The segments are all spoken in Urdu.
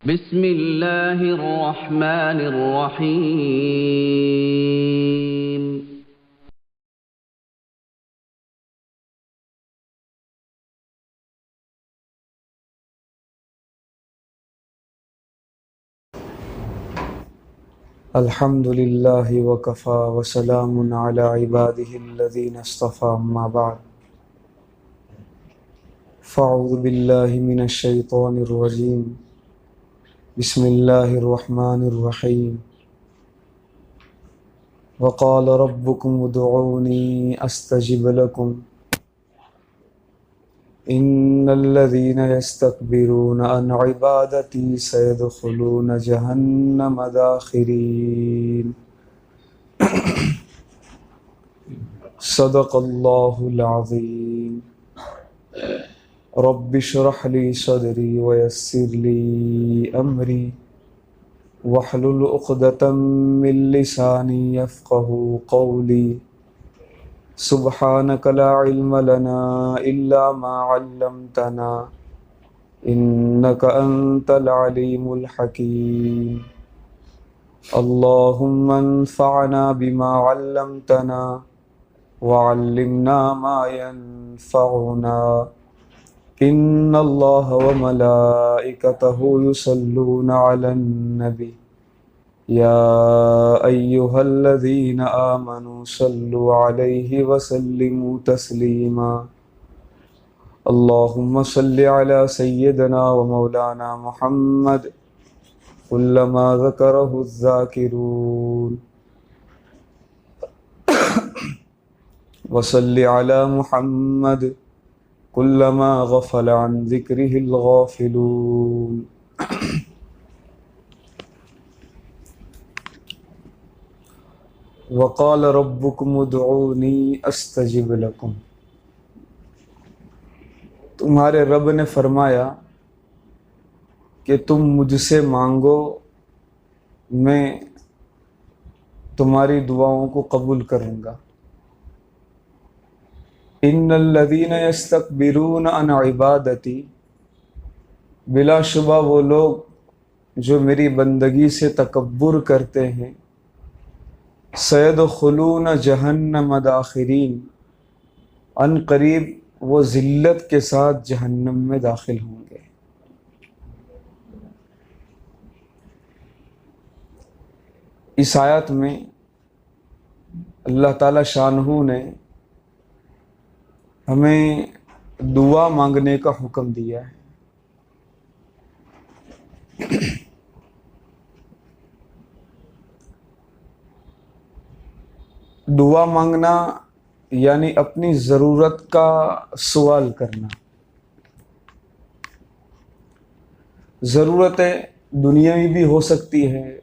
بسم اللہ الرحمن الرحیم۔ الحمد للہ وکفا وسلام علی عباده الذین اصطفى اما بعد فاعوذ باللہ من الشیطان الرجیم بسم اللہ الرحمن الرحیم وقال ربکم ادعونی استجب لکم ان الذین یستکبرون عن عبادتی سیدخلون جہنم داخرین۔ صدق اللہ العظیم۔ رب اشرح لی صدری ویسر لی امری واحلل عقدۃ من لسانی یفقهوا قولی۔ سبحانک لا علم لنا الا ما علمتنا انک انت العلیم الحکیم۔ اللہم انفعنا بما علمتنا وعلمنا ما ينفعنا ان اللہ وملائکتہ یصلون علی النبی یا ایہا الذین آمنوا صلوا علیہ وسلموا تسلیما۔ اللہم صل علی سیدنا ومولانا محمد کلما ذکرہ الذاکرون وصل علی محمد کلما غفل عن ذکرہ الغافلون۔ وقال ربکم ادعونی استجب لکم، تمہارے رب نے فرمایا کہ تم مجھ سے مانگو، میں تمہاری دعاؤں کو قبول کروں گا۔ ان الذین یستکبرون عن عبادتی، بلا شبہ وہ لوگ جو میری بندگی سے تکبر کرتے ہیں، سیدخلون جہنم داخرین، ان قریب وہ ذلت کے ساتھ جہنم میں داخل ہوں گے۔ اس آیت میں اللہ تعالی شانہ نے ہمیں دعا مانگنے کا حکم دیا ہے۔ دعا مانگنا یعنی اپنی ضرورت کا سوال کرنا۔ ضرورتیں دنیاوی بھی ہو سکتی ہے،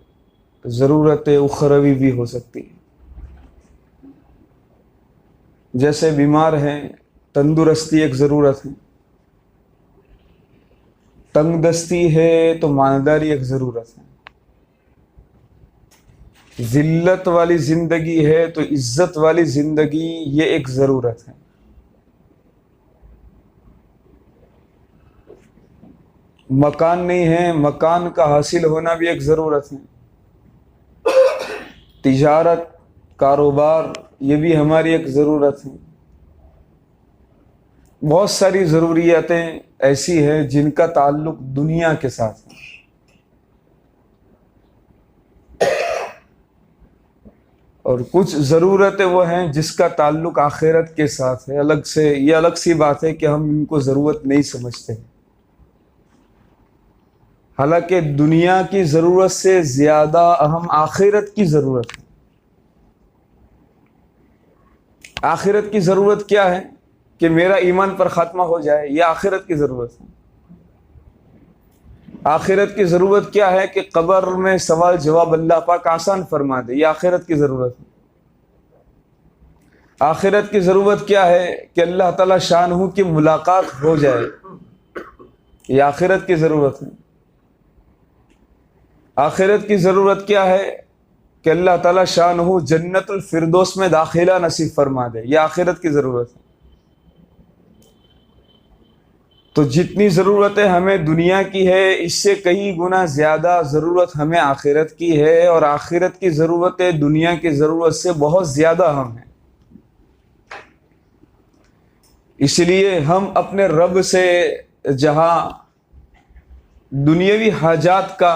ضرورتیں اخروی بھی ہو سکتی ہیں۔ جیسے بیمار ہیں، تندرستی ایک ضرورت ہے، تنگ دستی ہے تو مالداری ایک ضرورت ہے، ذلت والی زندگی ہے تو عزت والی زندگی یہ ایک ضرورت ہے۔ مکان نہیں ہے، مکان کا حاصل ہونا بھی ایک ضرورت ہے۔ تجارت، کاروبار، یہ بھی ہماری ایک ضرورت ہے۔ بہت ساری ضروریاتیں ایسی ہیں جن کا تعلق دنیا کے ساتھ ہے، اور کچھ ضرورتیں وہ ہیں جس کا تعلق آخرت کے ساتھ ہے۔ الگ سے یہ الگ سی بات ہے کہ ہم ان کو ضرورت نہیں سمجھتے، حالانکہ دنیا کی ضرورت سے زیادہ اہم آخرت کی ضرورت ہے۔ آخرت کی ضرورت کیا ہے؟ کہ میرا ایمان پر خاتمہ ہو جائے، یہ آخرت کی ضرورت ہے۔ آخرت کی ضرورت کیا ہے؟ کہ قبر میں سوال جواب اللہ پاک آسان فرما دے، یہ آخرت کی ضرورت ہے۔ آخرت کی ضرورت کیا ہے؟ کہ اللہ تعالی شانہ کی ملاقات ہو جائے، یہ آخرت کی ضرورت ہے۔ آخرت کی ضرورت کیا ہے؟ کہ اللہ تعالی شانہ جنت الفردوس میں داخلہ نصیب فرما دے، یہ آخرت کی ضرورت ہے۔ تو جتنی ضرورتیں ہمیں دنیا کی ہے اس سے کئی گنا زیادہ ضرورت ہمیں آخرت کی ہے، اور آخرت کی ضرورتیں دنیا کی ضرورت سے بہت زیادہ ہم ہیں۔ اس لیے ہم اپنے رب سے جہاں دنیاوی حاجات کا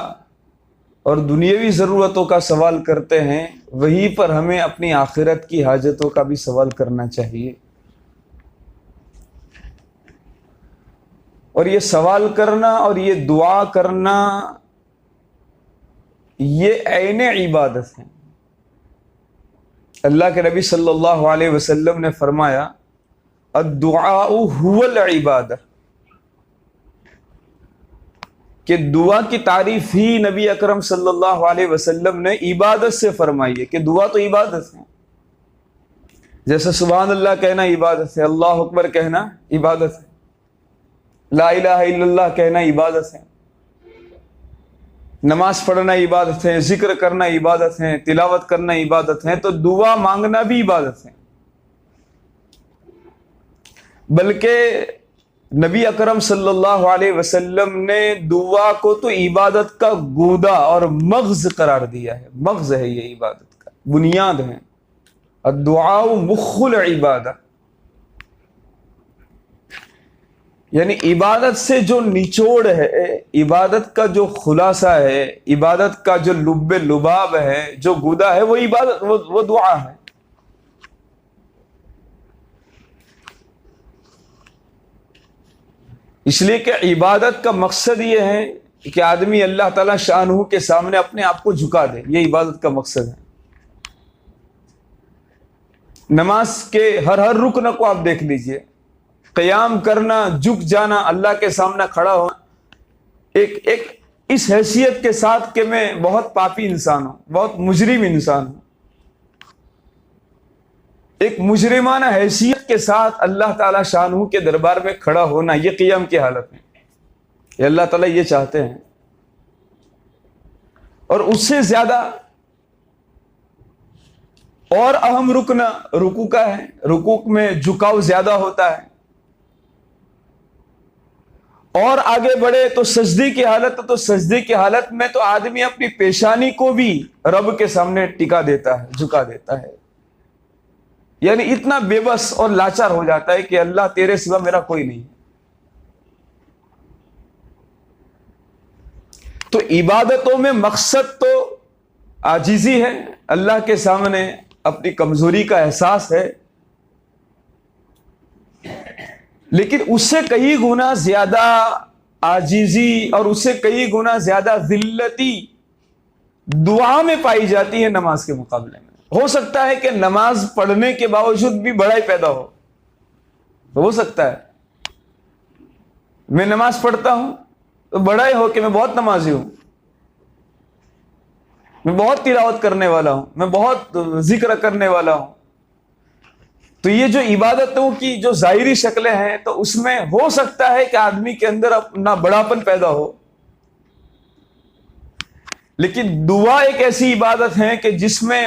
اور دنیاوی ضرورتوں کا سوال کرتے ہیں، وہیں پر ہمیں اپنی آخرت کی حاجتوں کا بھی سوال کرنا چاہیے۔ اور یہ سوال کرنا اور یہ دعا کرنا یہ عین عبادت ہے۔ اللہ کے نبی صلی اللہ علیہ وسلم نے فرمایا الدعاء هو العبادہ، کہ دعا کی تعریف ہی نبی اکرم صلی اللہ علیہ وسلم نے عبادت سے فرمائی ہے، کہ دعا تو عبادت ہے۔ جیسے سبحان اللہ کہنا عبادت ہے، اللہ اکبر کہنا عبادت ہے، لا الہ الا اللہ کہنا عبادت ہے، نماز پڑھنا عبادت ہے، ذکر کرنا عبادت ہے، تلاوت کرنا عبادت ہے، تو دعا مانگنا بھی عبادت ہے۔ بلکہ نبی اکرم صلی اللہ علیہ وسلم نے دعا کو تو عبادت کا گودا اور مغز قرار دیا ہے۔ مغز ہے یہ عبادت کا، بنیاد ہے۔ الدعاء مخ العبادہ، یعنی عبادت سے جو نچوڑ ہے، عبادت کا جو خلاصہ ہے، عبادت کا جو لب لباب ہے، جو گودا ہے، وہ عبادت، وہ دعا ہے۔ اس لیے کہ عبادت کا مقصد یہ ہے کہ آدمی اللہ تعالیٰ شانہ کے سامنے اپنے آپ کو جھکا دے، یہ عبادت کا مقصد ہے۔ نماز کے ہر رکن کو آپ دیکھ لیجئے، قیام کرنا، جھک جانا، اللہ کے سامنے کھڑا ہونا، ایک اس حیثیت کے ساتھ کہ میں بہت پاپی انسان ہوں، بہت مجرم انسان ہوں، ایک مجرمانہ حیثیت کے ساتھ اللہ تعالیٰ شانہ کے دربار میں کھڑا ہونا، یہ قیام کی حالت ہے۔ یہ اللہ تعالیٰ یہ چاہتے ہیں۔ اور اس سے زیادہ اور اہم رکن رکوع کا ہے، رکوع میں جھکاؤ زیادہ ہوتا ہے۔ اور آگے بڑھے تو سجدے کی حالت، تو سجدے کی حالت میں تو آدمی اپنی پیشانی کو بھی رب کے سامنے ٹکا دیتا ہے، جھکا دیتا ہے، یعنی اتنا بے بس اور لاچار ہو جاتا ہے کہ اللہ تیرے سوا میرا کوئی نہیں۔ تو عبادتوں میں مقصد تو عاجزی ہے، اللہ کے سامنے اپنی کمزوری کا احساس ہے، لیکن اس سے کئی گنا زیادہ عاجزی اور اس سے کئی گنا زیادہ ذلتی دعا میں پائی جاتی ہے نماز کے مقابلے میں۔ ہو سکتا ہے کہ نماز پڑھنے کے باوجود بھی بڑائی پیدا ہو سکتا ہے۔ میں نماز پڑھتا ہوں تو بڑائی ہو کہ میں بہت نمازی ہوں، میں بہت تلاوت کرنے والا ہوں، میں بہت ذکر کرنے والا ہوں۔ تو یہ جو عبادتوں کی جو ظاہری شکلیں ہیں، تو اس میں ہو سکتا ہے کہ آدمی کے اندر اپنا بڑاپن پیدا ہو، لیکن دعا ایک ایسی عبادت ہے کہ جس میں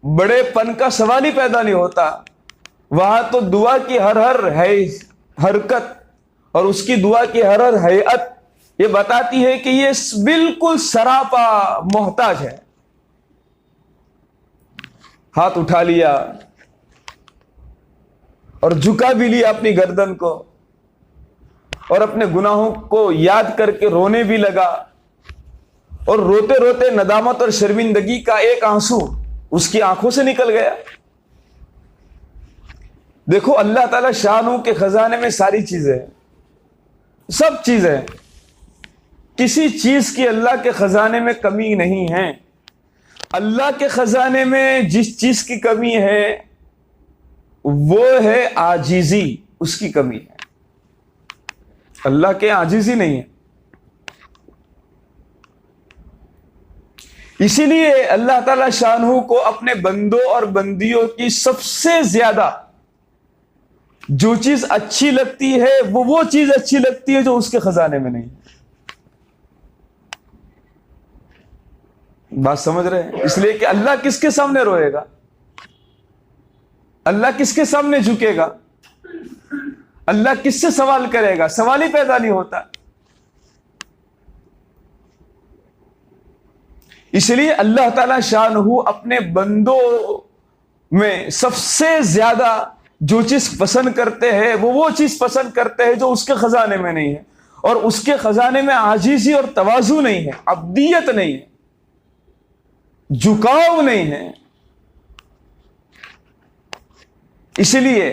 بڑے پن کا سوال ہی پیدا نہیں ہوتا۔ وہاں تو دعا کی ہر حرکت اور اس کی دعا کی ہر ہیئت یہ بتاتی ہے کہ یہ بالکل سراپا محتاج ہے۔ ہاتھ اٹھا لیا اور جھکا بھی لیا اپنی گردن کو، اور اپنے گناہوں کو یاد کر کے رونے بھی لگا، اور روتے روتے ندامت اور شرمندگی کا ایک آنسو اس کی آنکھوں سے نکل گیا۔ دیکھو اللہ تعالی شانوں کے خزانے میں ساری چیزیں ہیں، سب چیزیں، کسی چیز کی اللہ کے خزانے میں کمی نہیں ہے۔ اللہ کے خزانے میں جس چیز کی کمی ہے وہ ہے عاجزی، اس کی کمی ہے۔ اللہ کے عاجزی نہیں ہے۔ اسی لیے اللہ تعالی شانہ کو اپنے بندوں اور بندیوں کی سب سے زیادہ جو چیز اچھی لگتی ہے وہ چیز اچھی لگتی ہے جو اس کے خزانے میں نہیں۔ بات سمجھ رہے ہیں؟ اس لیے کہ اللہ کس کے سامنے روئے گا، اللہ کس کے سامنے جھکے گا، اللہ کس سے سوال کرے گا؟ سوال ہی پیدا نہیں ہوتا. اس لیے اللہ تعالی شانہ اپنے بندوں میں سب سے زیادہ جو چیز پسند کرتے ہیں وہ چیز پسند کرتے ہیں جو اس کے خزانے میں نہیں ہے, اور اس کے خزانے میں عاجزی اور تواضع نہیں ہے, عبدیت نہیں ہے, جھکاؤ نہیں ہے. اس لیے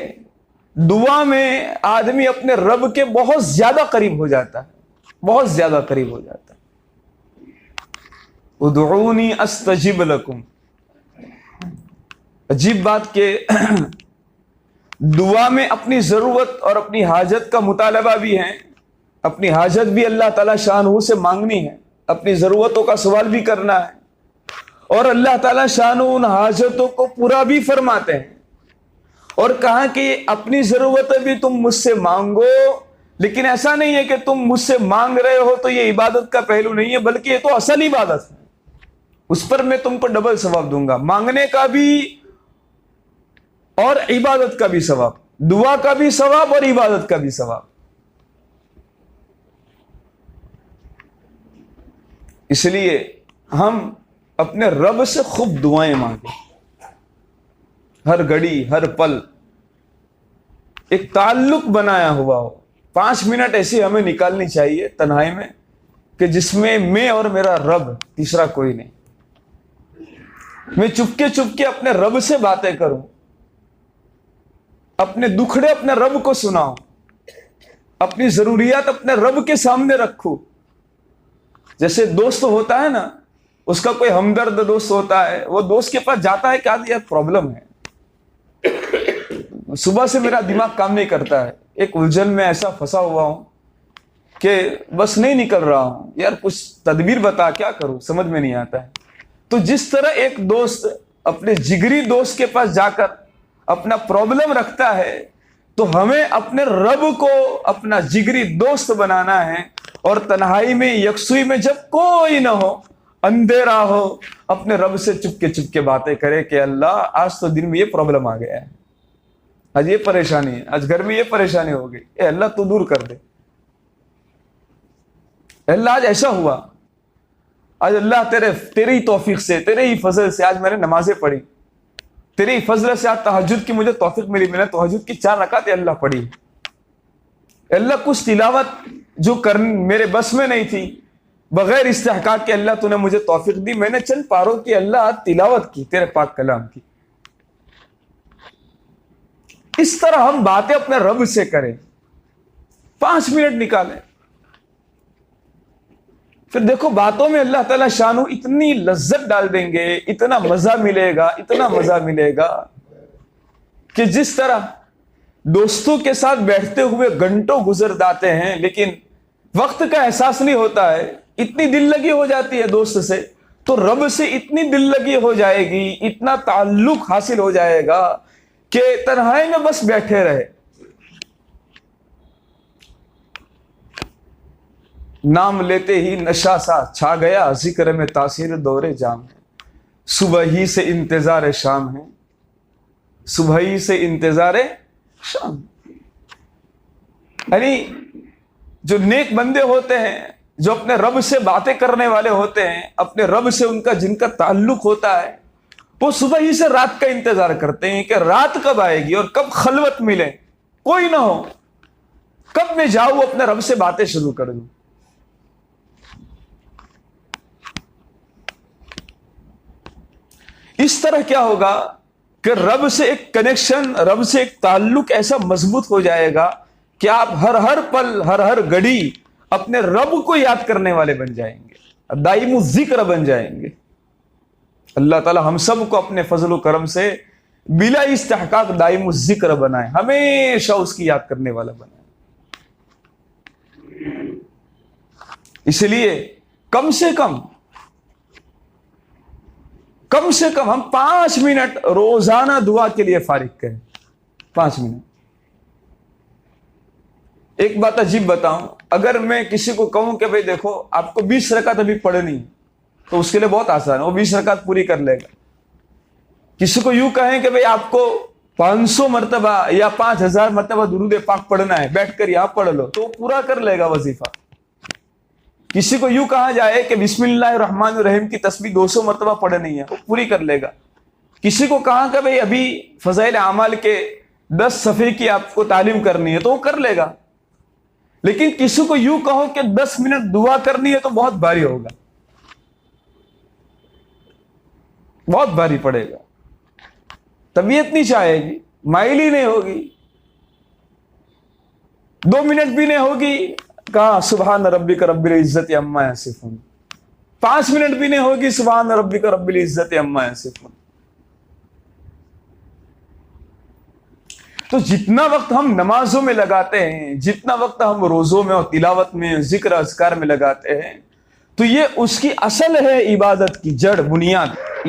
دعا میں آدمی اپنے رب کے بہت زیادہ قریب ہو جاتا ہے, بہت زیادہ قریب ہو جاتا ہے. ادعونی استجب لکم. عجیب بات کہ دعا میں اپنی ضرورت اور اپنی حاجت کا مطالبہ بھی ہے, اپنی حاجت بھی اللہ تعالی شانہ سے مانگنی ہے, اپنی ضرورتوں کا سوال بھی کرنا ہے, اور اللہ تعالی شانہ ان حاجتوں کو پورا بھی فرماتے ہیں. اور کہا کہ اپنی ضرورتیں بھی تم مجھ سے مانگو, لیکن ایسا نہیں ہے کہ تم مجھ سے مانگ رہے ہو تو یہ عبادت کا پہلو نہیں ہے, بلکہ یہ تو اصل عبادت ہے, اس پر میں تم کو ڈبل ثواب دوں گا, مانگنے کا بھی اور عبادت کا بھی ثواب, دعا کا بھی ثواب اور عبادت کا بھی ثواب. اس لیے ہم اپنے رب سے خوب دعائیں مانگیں, ہر گھڑی ہر پل ایک تعلق بنایا ہوا ہو. 5 منٹ ایسی ہمیں نکالنی چاہیے تنہائی میں کہ جس میں میں اور میرا رب, تیسرا کوئی نہیں. میں چپکے اپنے رب سے باتیں کروں, اپنے دکھڑے اپنے رب کو سناؤں, اپنی ضروریات اپنے رب کے سامنے رکھوں. جیسے دوست ہوتا ہے نا, اس کا کوئی ہمدرد دوست ہوتا ہے, وہ دوست کے پاس جاتا ہے کہ آج یہ پرابلم ہے, صبح سے میرا دماغ کام نہیں کرتا ہے, ایک الجھن میں ایسا پھنسا ہوا ہوں کہ بس نہیں نکل رہا ہوں, یار کچھ تدبیر بتا, کیا کروں سمجھ میں نہیں آتا ہے. تو جس طرح ایک دوست اپنے جگری دوست کے پاس جا کر اپنا پرابلم رکھتا ہے, تو ہمیں اپنے رب کو اپنا جگری دوست بنانا ہے, اور تنہائی میں یکسوئی میں جب کوئی نہ ہو, اندھیرا ہو, اپنے رب سے چپکے باتیں کرے کہ اللہ آج تو دن میں یہ پرابلم آ گیا ہے, آج یہ پریشانی ہے, آج گھر میں یہ پریشانی ہو گئی, اے اللہ تو دور کر دے, اے اللہ آج ایسا ہوا, آج اللہ تیرے ہی توفیق سے, تیرے ہی فضل سے آج میں نے نمازیں پڑھی, تیرے ہی فضل سے آج تہجد کی مجھے توفیق ملی, میں نے تہجد کی 4 رکعتیں اللہ پڑھی. اللہ کچھ تلاوت جو میرے بس میں نہیں تھی, بغیر استحقاق کے اللہ تو نے مجھے توفیق دی, میں نے چند پاروں کی اللہ تلاوت کی تیرے پاک کلام کی. اس طرح ہم باتیں اپنے رب سے کریں, 5 منٹ نکالیں, پھر دیکھو باتوں میں اللہ تعالی شانہ اتنی لذت ڈال دیں گے, اتنا مزہ ملے گا, اتنا مزہ ملے گا کہ جس طرح دوستوں کے ساتھ بیٹھتے ہوئے گھنٹوں گزر جاتے ہیں لیکن وقت کا احساس نہیں ہوتا ہے, اتنی دل لگی ہو جاتی ہے دوست سے, تو رب سے اتنی دل لگی ہو جائے گی, اتنا تعلق حاصل ہو جائے گا کہ تنہائی میں بس بیٹھے رہے. نام لیتے ہی نشہ سا چھا گیا, ذکر میں تاثیر دور جام ہے, صبح ہی سے انتظار شام ہے, صبح ہی سے انتظار شام. یعنی جو نیک بندے ہوتے ہیں, جو اپنے رب سے باتیں کرنے والے ہوتے ہیں, اپنے رب سے جن کا تعلق ہوتا ہے, وہ صبح ہی سے رات کا انتظار کرتے ہیں کہ رات کب آئے گی اور کب خلوت ملے, کوئی نہ ہو, کب میں جاؤں اپنے رب سے باتیں شروع کر دوں. اس طرح کیا ہوگا کہ رب سے ایک کنیکشن, رب سے ایک تعلق ایسا مضبوط ہو جائے گا کہ آپ ہر پل ہر گھڑی اپنے رب کو یاد کرنے والے بن جائیں گے, دائم الذکر بن جائیں گے. اللہ تعالی ہم سب کو اپنے فضل و کرم سے بلا استحقاق دائم الذکر بنائے, ہمیشہ اس کی یاد کرنے والا بنائے. اس لیے کم سے کم ہم 5 منٹ روزانہ دعا کے لیے فارغ کریں. 5 منٹ. ایک بات عجیب بتاؤں, اگر میں کسی کو کہوں کہ بھئی دیکھو آپ کو 20 رکعت ابھی پڑھنی ہے, تو اس کے لیے بہت آسان ہے, وہ 20 رکعت پوری کر لے گا. کسی کو یوں کہیں کہ بھئی آپ کو 500 مرتبہ یا 5000 مرتبہ درود پاک پڑھنا ہے، بیٹھ کر یہاں پڑھ لو تو وہ پورا کر لے گا وظیفہ۔ کسی کو یوں کہا جائے کہ بسم اللہ الرحمن الرحیم کی تسبیح 200 مرتبہ پڑھنی ہے، وہ پوری کر لے گا۔ کسی کو کہا کہ بھئی ابھی فضائل اعمال کے 10 صفحے کی آپ کو تعلیم کرنی ہے تو وہ کر لے گا۔ لیکن کسی کو یوں کہو کہ 10 منٹ دعا کرنی ہے تو بہت بھاری ہوگا، بہت بھاری پڑے گا، طبیعت نہیں چاہے گی، مائل ہی نہیں ہوگی، 2 منٹ بھی نہیں ہوگی، کہا سبحان ربک رب العزت عما یصفون، 5 منٹ بھی نہیں ہوگی، سبحان ربک رب العزت عما یصفون۔ تو جتنا وقت ہم نمازوں میں لگاتے ہیں، جتنا وقت ہم روزوں میں اور تلاوت میں، ذکر اذکار میں لگاتے ہیں، تو یہ اس کی اصل ہے، عبادت کی جڑ، بنیاد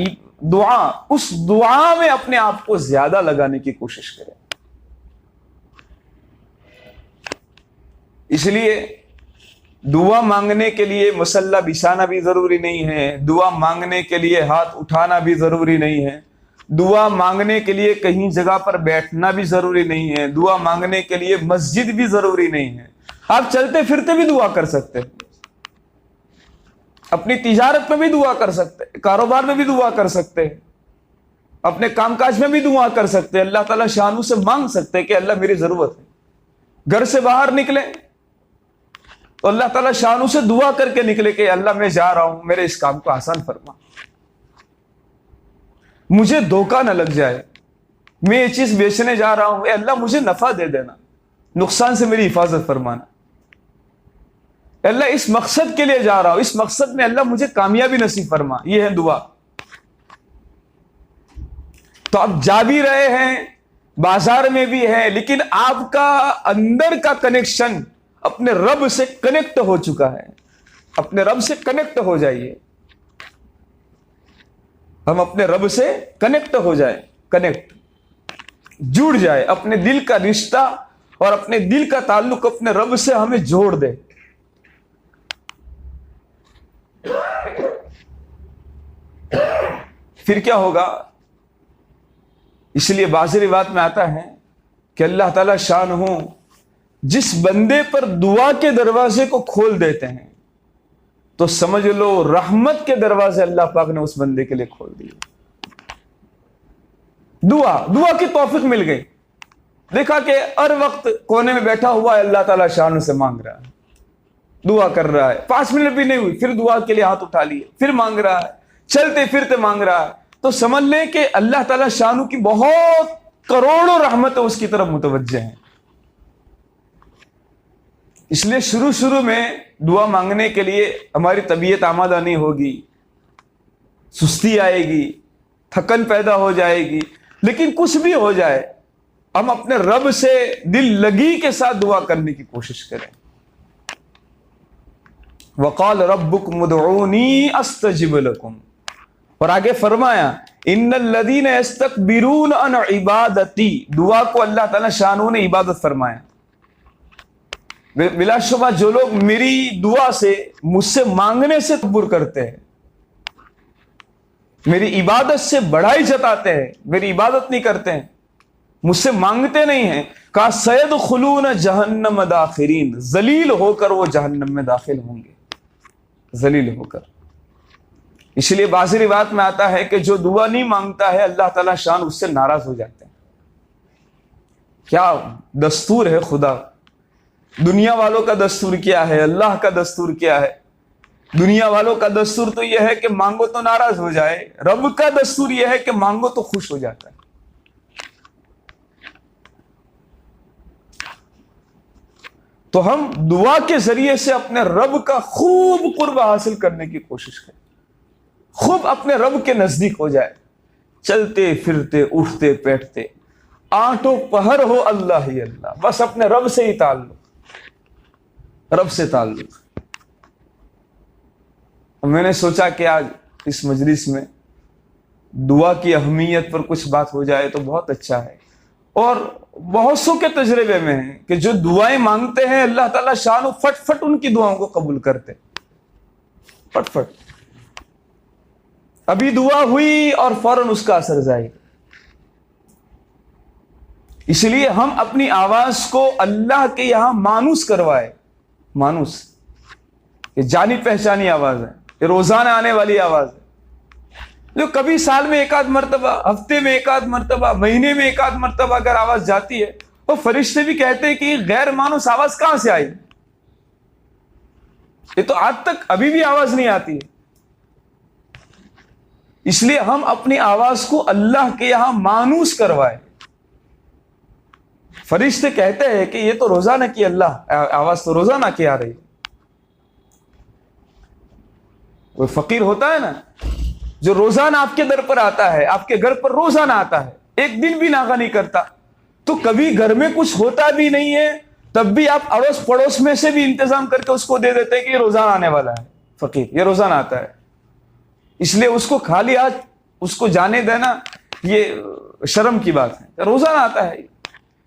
دعا۔ اس دعا میں اپنے آپ کو زیادہ لگانے کی کوشش کریں۔ اس لیے دعا مانگنے کے لیے مصلی بچھانا بھی ضروری نہیں ہے، دعا مانگنے کے لیے ہاتھ اٹھانا بھی ضروری نہیں ہے، دعا مانگنے کے لیے کہیں جگہ پر بیٹھنا بھی ضروری نہیں ہے، دعا مانگنے کے لیے مسجد بھی ضروری نہیں ہے۔ آپ چلتے پھرتے بھی دعا کر سکتے ہیں، اپنی تجارت میں بھی دعا کر سکتے ہیں، کاروبار میں بھی دعا کر سکتے ہیں، اپنے کام کاج میں بھی دعا کر سکتے ہیں، اللہ تعالیٰ شانوں سے مانگ سکتے ہیں کہ اللہ میری ضرورت ہے۔ گھر سے باہر نکلے تو اللہ تعالیٰ شانوں سے دعا کر کے نکلے کہ اللہ میں جا رہا ہوں، میرے اس کام کو آسان فرما، مجھے دھوکہ نہ لگ جائے، میں یہ چیز بیچنے جا رہا ہوں، اے اللہ مجھے نفع دے دینا، نقصان سے میری حفاظت فرمانا، اے اللہ اس مقصد کے لیے جا رہا ہوں، اس مقصد میں اللہ مجھے کامیابی نصیب فرما۔ یہ ہے دعا۔ تو آپ جا بھی رہے ہیں، بازار میں بھی ہیں، لیکن آپ کا اندر کا کنیکشن اپنے رب سے کنیکٹ ہو چکا ہے۔ اپنے رب سے کنیکٹ ہو جائیے، ہم اپنے رب سے کنیکٹ ہو جائیں، جڑ جائے، اپنے دل کا رشتہ اور اپنے دل کا تعلق اپنے رب سے ہمیں جوڑ دے۔ پھر کیا ہوگا؟ اس لیے بعض روایات میں آتا ہے کہ اللہ تعالی شان ہو جس بندے پر دعا کے دروازے کو کھول دیتے ہیں تو سمجھ لو رحمت کے دروازے اللہ پاک نے اس بندے کے لیے کھول دیے۔ دعا کی توفیق مل گئی، دیکھا کہ ہر وقت کونے میں بیٹھا ہوا ہے، اللہ تعالیٰ شان سے مانگ رہا ہے، دعا کر رہا ہے، 5 منٹ بھی نہیں ہوئی پھر دعا کے لیے ہاتھ اٹھا لیے، پھر مانگ رہا ہے، چلتے پھرتے مانگ رہا ہے، تو سمجھ لیں کہ اللہ تعالیٰ شانو کی بہت کروڑوں رحمت اس کی طرف متوجہ ہیں۔ اس لیے شروع میں دعا مانگنے کے لیے ہماری طبیعت آمادہ نہیں ہوگی، سستی آئے گی، تھکن پیدا ہو جائے گی، لیکن کچھ بھی ہو جائے ہم اپنے رب سے دل لگی کے ساتھ دعا کرنے کی کوشش کریں۔ وقال ربکم ادعونی استجب لکم، اور آگے فرمایا ان الذین یستکبرون عن عبادتی، دعا کو اللہ تعالیٰ شانوں نے عبادت فرمایا۔ بلا شبہ جو لوگ میری دعا سے، مجھ سے مانگنے سے تکبر کرتے ہیں، میری عبادت سے بڑائی جتاتے ہیں، میری عبادت نہیں کرتے ہیں، مجھ سے مانگتے نہیں ہیں، کہا سیدخلون جہنم داخرین، ذلیل ہو کر وہ جہنم میں داخل ہوں گے، ذلیل ہو کر۔ اس لیے بعض روایات میں آتا ہے کہ جو دعا نہیں مانگتا ہے اللہ تعالیٰ شان اس سے ناراض ہو جاتے ہیں۔ کیا دستور ہے خدا، دنیا والوں کا دستور کیا ہے، اللہ کا دستور کیا ہے؟ دنیا والوں کا دستور تو یہ ہے کہ مانگو تو ناراض ہو جائے، رب کا دستور یہ ہے کہ مانگو تو خوش ہو جاتا ہے۔ تو ہم دعا کے ذریعے سے اپنے رب کا خوب قرب حاصل کرنے کی کوشش کریں، خوب اپنے رب کے نزدیک ہو جائے، چلتے پھرتے اٹھتے بیٹھتے آٹھوں پہر ہو اللہ ہی اللہ، بس اپنے رب سے ہی تعلق، رب سے تعلق۔ میں نے سوچا کہ آج اس مجلس میں دعا کی اہمیت پر کچھ بات ہو جائے تو بہت اچھا ہے، اور بہت سو کے تجربے میں ہیں کہ جو دعائیں مانگتے ہیں اللہ تعالیٰ شان و فٹ فٹ ان کی دعاؤں کو قبول کرتے، فٹ فٹ، ابھی دعا ہوئی اور فوراً اس کا اثر ظاہر۔ اس لیے ہم اپنی آواز کو اللہ کے یہاں مانوس کروائے. مانوس یہ جانی پہچانی آواز ہے, یہ روزانہ آنے والی آواز ہے, جو کبھی سال میں ایک آدھ مرتبہ, ہفتے میں ایک آدھ مرتبہ, مہینے میں ایک آدھ مرتبہ اگر آواز جاتی ہے, تو فرشتے بھی کہتے ہیں کہ یہ غیر مانوس آواز کہاں سے آئی, یہ تو آج تک ابھی بھی آواز نہیں آتی ہے. اس لیے ہم اپنی آواز کو اللہ کے یہاں مانوس کوائے. فرشتے کہتے ہیں کہ یہ تو روزانہ کی اللہ آواز تو روزانہ کی آ رہی ہے. وہ فقیر ہوتا ہے نا جو روزانہ آپ کے در پر آتا ہے, آپ کے گھر پر روزانہ آتا ہے, ایک دن بھی ناغہ نہیں کرتا, تو کبھی گھر میں کچھ ہوتا بھی نہیں ہے, تب بھی آپ اڑوس پڑوس میں سے بھی انتظام کر کے اس کو دے دیتے ہیں کہ یہ روزانہ آنے والا ہے فقیر, یہ روزانہ آتا ہے. اس لیے اس کو خالی آج اس کو جانے دینا یہ شرم کی بات ہے, روزانہ آتا ہے.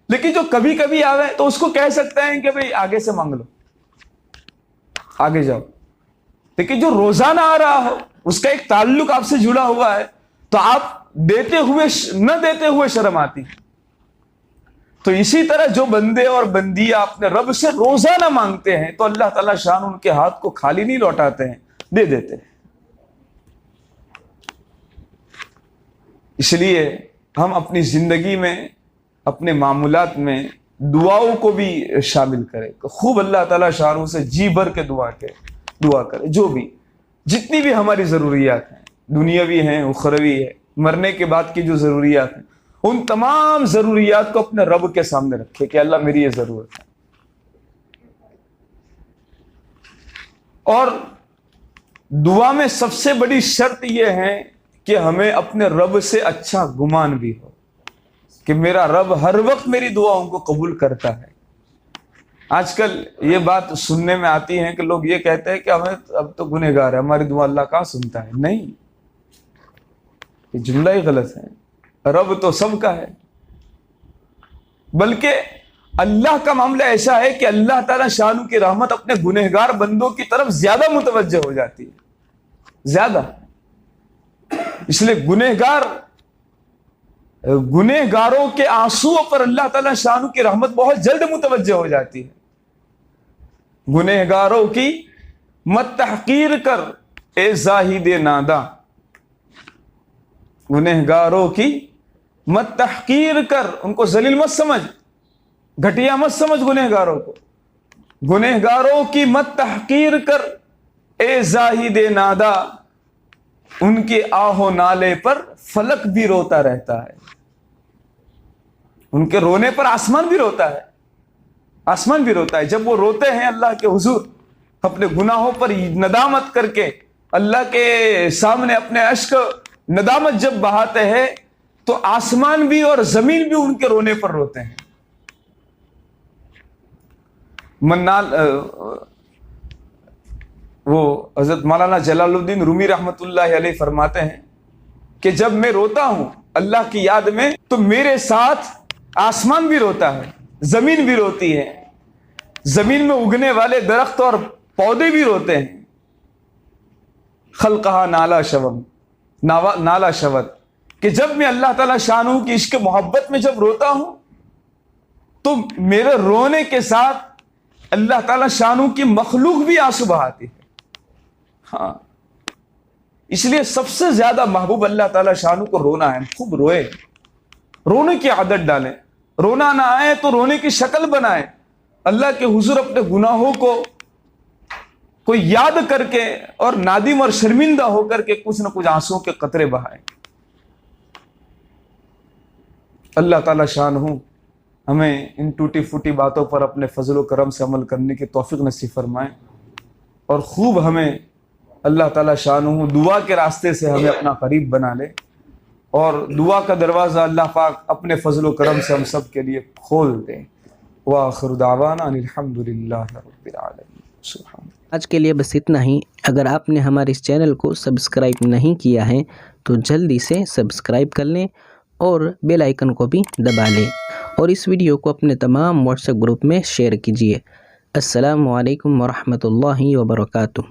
لیکن جو کبھی کبھی آوے تو اس کو کہہ سکتے ہیں کہ بھئی آگے سے مانگ لو, آگے جاؤ. لیکن جو روزانہ آ رہا ہو, اس کا ایک تعلق آپ سے جڑا ہوا ہے, تو آپ دیتے ہوئے نہ دیتے ہوئے شرم آتی. تو اسی طرح جو بندے اور بندیاں اپنے رب سے روزانہ مانگتے ہیں, تو اللہ تعالیٰ شان ان کے ہاتھ کو خالی نہیں لوٹاتے ہیں, دے دیتے ہیں. اس لیے ہم اپنی زندگی میں, اپنے معاملات میں دعاؤں کو بھی شامل کریں. خوب اللہ تعالیٰ شانوں سے جی بھر کے دعا کرے, جو بھی جتنی بھی ہماری ضروریات ہیں, دنیاوی ہیں, اخروی ہے, مرنے کے بعد کی جو ضروریات ہیں, ان تمام ضروریات کو اپنے رب کے سامنے رکھے کہ اللہ میری یہ ضرورت ہے. اور دعا میں سب سے بڑی شرط یہ ہے کہ ہمیں اپنے رب سے اچھا گمان بھی ہو کہ میرا رب ہر وقت میری دعاؤں کو قبول کرتا ہے. آج کل یہ بات سننے میں آتی ہے کہ لوگ یہ کہتے ہیں کہ ہمیں اب تو گنہگار ہے, ہماری دعا اللہ کہاں سنتا ہے. نہیں, یہ جملہ ہی غلط ہے. رب تو سب کا ہے, بلکہ اللہ کا معاملہ ایسا ہے کہ اللہ تعالیٰ شانو کی رحمت اپنے گنہگار بندوں کی طرف زیادہ متوجہ ہو جاتی ہے, زیادہ. اس لیے گنہگاروں کے آنسو پر اللہ تعالیٰ شانو کی رحمت بہت جلد متوجہ ہو جاتی ہے. گنہگاروں کی مت تحقیر کر اے زاہد نادا, گنہگاروں کی مت تحقیر کر, ان کو ذلیل مت سمجھ, گھٹیا مت سمجھ گنہگاروں کو. گنہگاروں کی مت تحقیر کر اے زاہد نادا, ان کے آہ و نالے پر فلک بھی روتا رہتا ہے. ان کے رونے پر آسمان بھی روتا ہے, آسمان بھی روتا ہے. جب وہ روتے ہیں اللہ کے حضور اپنے گناہوں پر ندامت کر کے, اللہ کے سامنے اپنے اشک ندامت جب بہاتے ہیں, تو آسمان بھی اور زمین بھی ان کے رونے پر روتے ہیں. وہ حضرت مولانا جلال الدین رومی رحمت اللہ علیہ فرماتے ہیں کہ جب میں روتا ہوں اللہ کی یاد میں, تو میرے ساتھ آسمان بھی روتا ہے, زمین بھی روتی ہے, زمین میں اگنے والے درخت اور پودے بھی روتے ہیں. خلقہا نالا شوت, کہ جب میں اللہ تعالیٰ شانہ کی عشق محبت میں جب روتا ہوں, تو میرے رونے کے ساتھ اللہ تعالیٰ شانہ کی مخلوق بھی آنسو بہاتی ہے. ہاں, اس لیے سب سے زیادہ محبوب اللہ تعالیٰ شانہ کو رونا ہے. خوب روئے, رونے کی عادت ڈالیں. رونا نہ آئے تو رونے کی شکل بنائیں. اللہ کے حضور اپنے گناہوں کو یاد کر کے اور نادم اور شرمندہ ہو کر کے کچھ نہ کچھ آنسوؤں کے قطرے بہائیں. اللہ تعالیٰ شانہ ہمیں ان ٹوٹی پھوٹی باتوں پر اپنے فضل و کرم سے عمل کرنے کی توفیق نصیب فرمائیں, اور خوب ہمیں اللہ تعالیٰ شانہ دعا کے راستے سے ہمیں اپنا قریب بنا لے, اور دعا کا دروازہ اللہ پاک اپنے فضل و کرم سے ہم سب کے لیے کھول دیں. وآخر دعوانا ان الحمد للہ رب العالمین. سبحان. آج کے لیے بس اتنا ہی. اگر آپ نے ہمارے اس چینل کو سبسکرائب نہیں کیا ہے تو جلدی سے سبسکرائب کر لیں اور بیل آئیکن کو بھی دبا لیں, اور اس ویڈیو کو اپنے تمام واٹس ایپ گروپ میں شیئر کیجیے. السلام علیکم ورحمۃ اللہ وبرکاتہ.